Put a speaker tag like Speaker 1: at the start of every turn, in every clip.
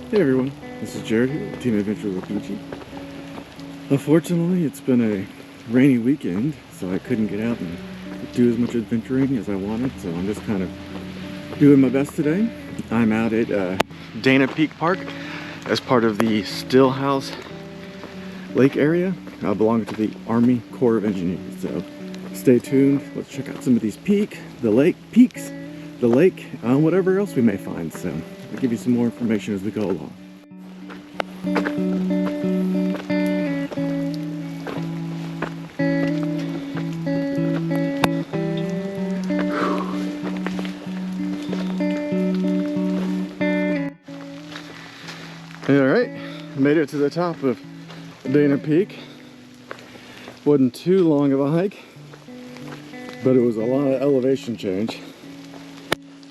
Speaker 1: Hey everyone, this is Jared here with Team Adventure with Gucci. Unfortunately, it's been a rainy weekend, so I couldn't get out and do as much adventuring as I wanted, so I'm just kind of doing my best today. I'm out at Dana Peak Park as part of the Stillhouse Lake area, belonging to the Army Corps of Engineers. So stay tuned, let's check out some of these peaks, the lake, whatever else we may find. So I'll give you some more information as we go along. Alright, made it to the top of Dana Peak. Wasn't too long of a hike, but it was a lot of elevation change.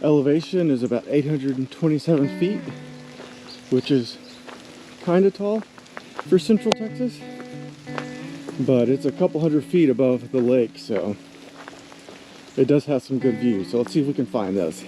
Speaker 1: Elevation is about 827 feet, which is kind of tall for Central Texas, but it's a couple hundred feet above the lake, so it does have some good views. So let's see if we can find those.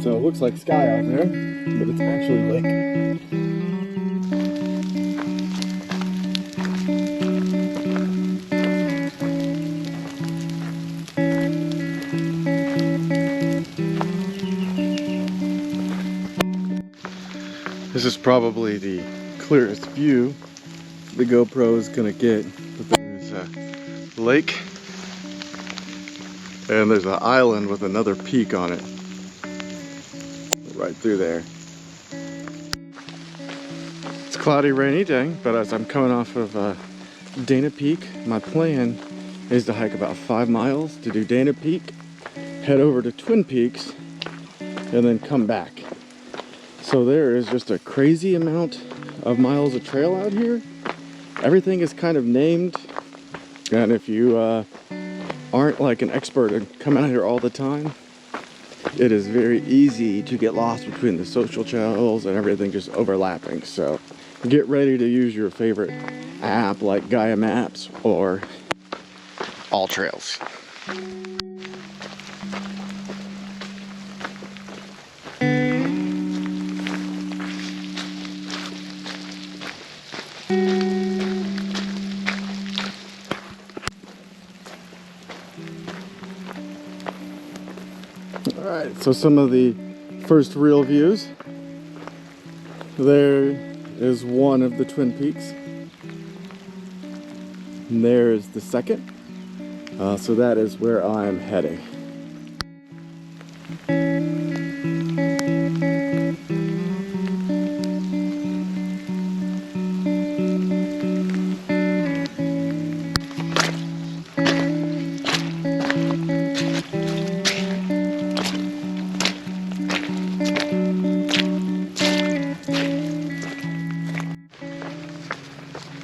Speaker 1: So it looks like sky out there, but it's actually lake. This is probably the clearest view the GoPro is gonna get. But there's a lake, and there's an island with another peak on it. Right through there. It's a cloudy, rainy day, but as I'm coming off of Dana Peak, my plan is to hike about 5 miles to do Dana Peak, head over to Twin Peaks, and then come back. So there is just a crazy amount of miles of trail out here. Everything is kind of named, and if you aren't like an expert and come out here all the time, it is very easy to get lost between the social channels and everything just overlapping. So get ready to use your favorite app like Gaia Maps or All Trails. Alright, so some of the first real views. There is one of the Twin Peaks. And there is the second. So that is where I'm heading.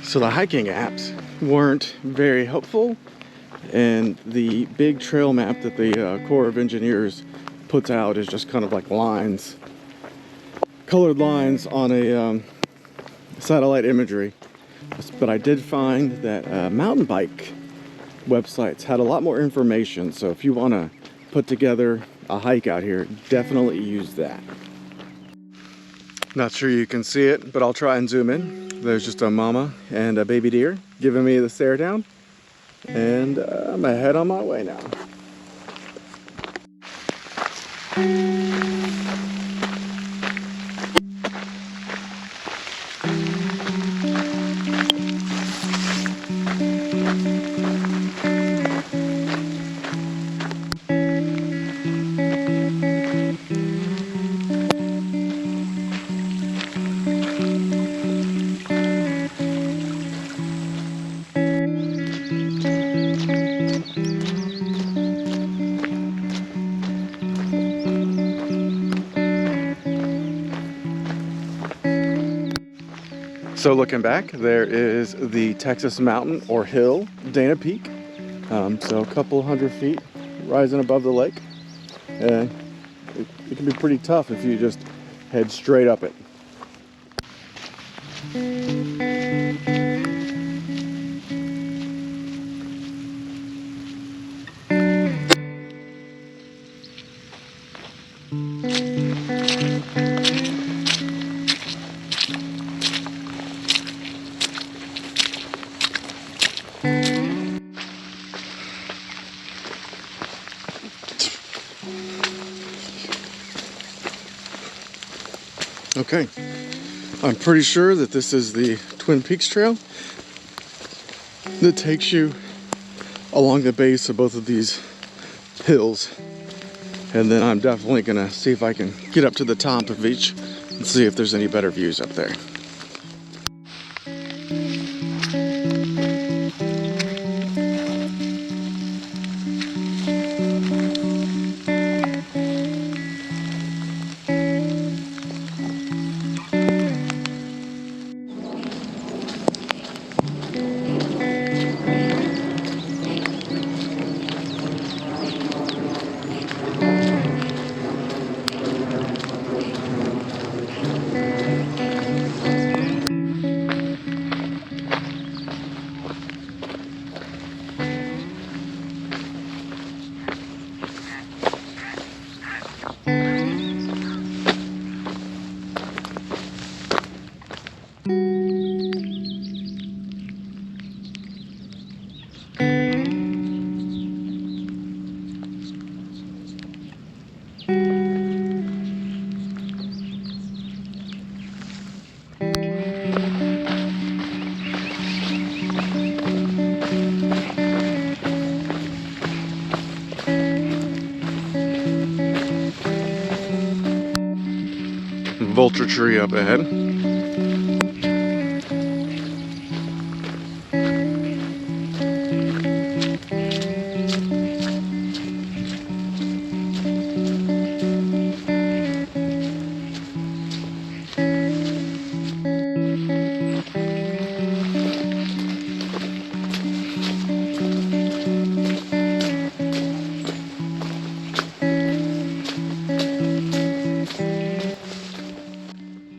Speaker 1: So the hiking apps weren't very helpful, and the big trail map that the Corps of Engineers puts out is just kind of like lines, colored lines on a satellite imagery. But I did find that mountain bike websites had a lot more information, so if you want to put together a hike out here, definitely use that. Not sure you can see it, but I'll try and zoom in. There's just a mama and a baby deer giving me the stare down, and I'm ahead on my way now. So looking back, there is the Texas mountain or hill, Dana Peak. So a couple hundred feet rising above the lake. And it can be pretty tough if you just head straight up it. Okay, I'm pretty sure that this is the Twin Peaks Trail that takes you along the base of both of these hills. And then I'm definitely gonna see if I can get up to the top of each and see if there's any better views up there. Vulture tree up ahead.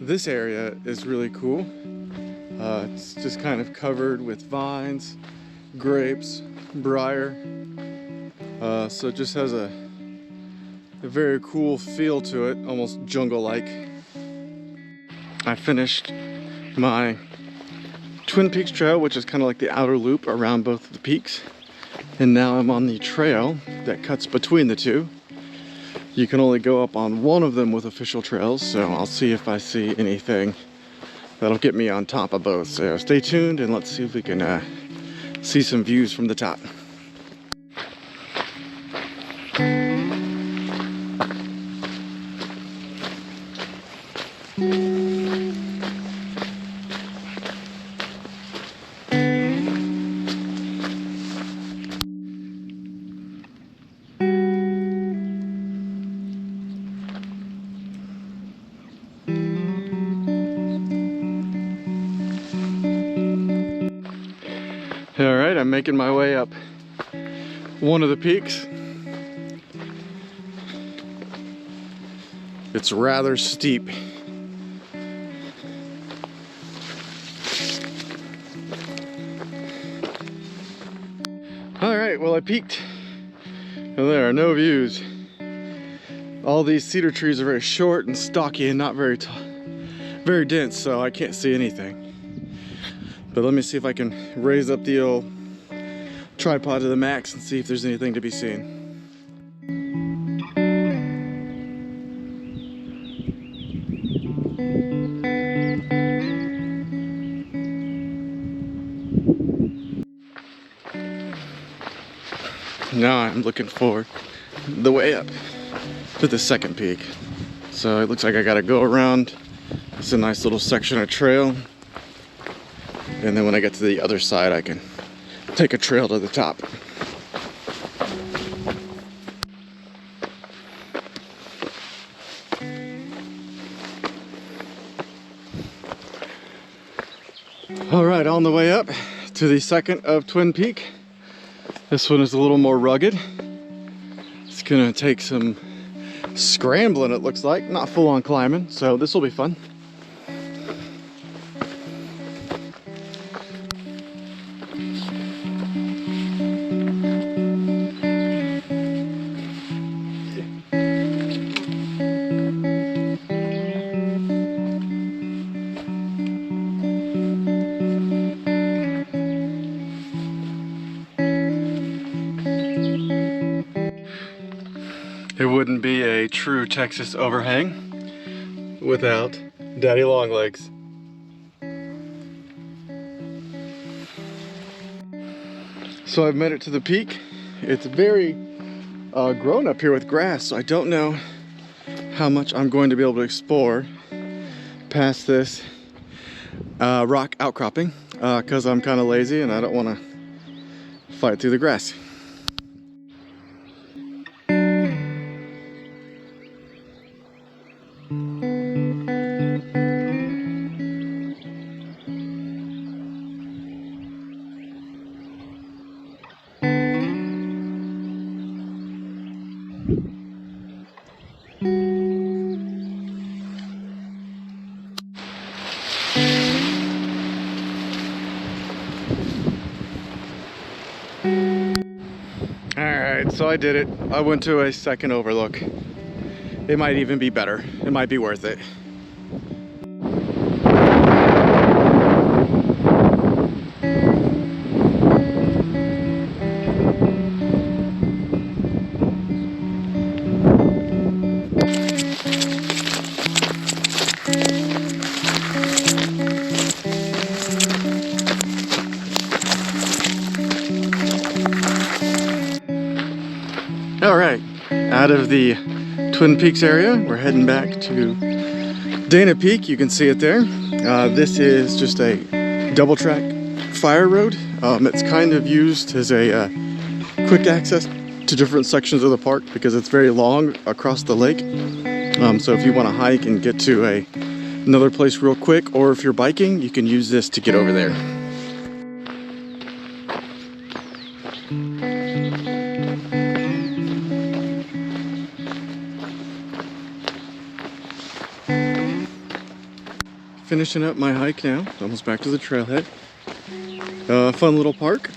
Speaker 1: This area is really cool. It's just kind of covered with vines, grapes, briar. So it just has a very cool feel to it, almost jungle-like. I finished my Twin Peaks Trail, which is kind of like the outer loop around both of the peaks. And now I'm on the trail that cuts between the two. You can only go up on one of them with official trails, so I'll see if I see anything that'll get me on top of both. So stay tuned and let's see if we can see some views from the top. All right, I'm making my way up one of the peaks. It's rather steep. All right, well, I peaked and there are no views. All these cedar trees are very short and stocky and not very dense, so I can't see anything. But let me see if I can raise up the old tripod to the max and see if there's anything to be seen. Now I'm looking for the way up to the second peak. So it looks like I gotta go around. It's a nice little section of trail. And then when I get to the other side, I can take a trail to the top. on the way up to the second of Twin Peak. This one is a little more rugged. It's gonna take some scrambling, it looks like, not full on climbing, so this will be fun. It wouldn't be a true Texas overhang without Daddy Longlegs. So I've made it to the peak. It's very grown up here with grass, so I don't know how much I'm going to be able to explore past this rock outcropping because I'm kind of lazy and I don't want to fight through the grass. Alright, so I did it. I went to a second overlook. It might even be better. It might be worth it. Alright, out of the Twin Peaks area, we're heading back to Dana Peak. You can see it there. This is just a double track fire road. It's kind of used as a quick access to different sections of the park because it's very long across the lake. So if you want to hike and get to another place real quick, or if you're biking, you can use this to get over there. Finishing up my hike now, almost back to the trailhead. Fun little park.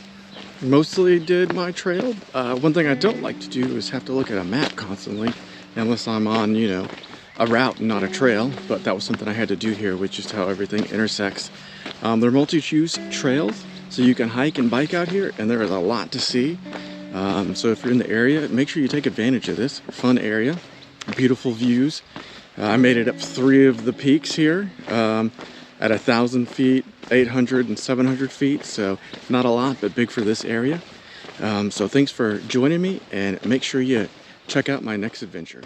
Speaker 1: Mostly did my trail. One thing I don't like to do is have to look at a map constantly, unless I'm on, you know, a route and not a trail, but that was something I had to do here, which is how everything intersects. They're multi-use trails, so you can hike and bike out here, and there is a lot to see. So if you're in the area, make sure you take advantage of this fun area. Beautiful views. I made it up 3 of the peaks here at 1,000 feet, 800 and 700 feet. So not a lot, but big for this area. So thanks for joining me, and make sure you check out my next adventure.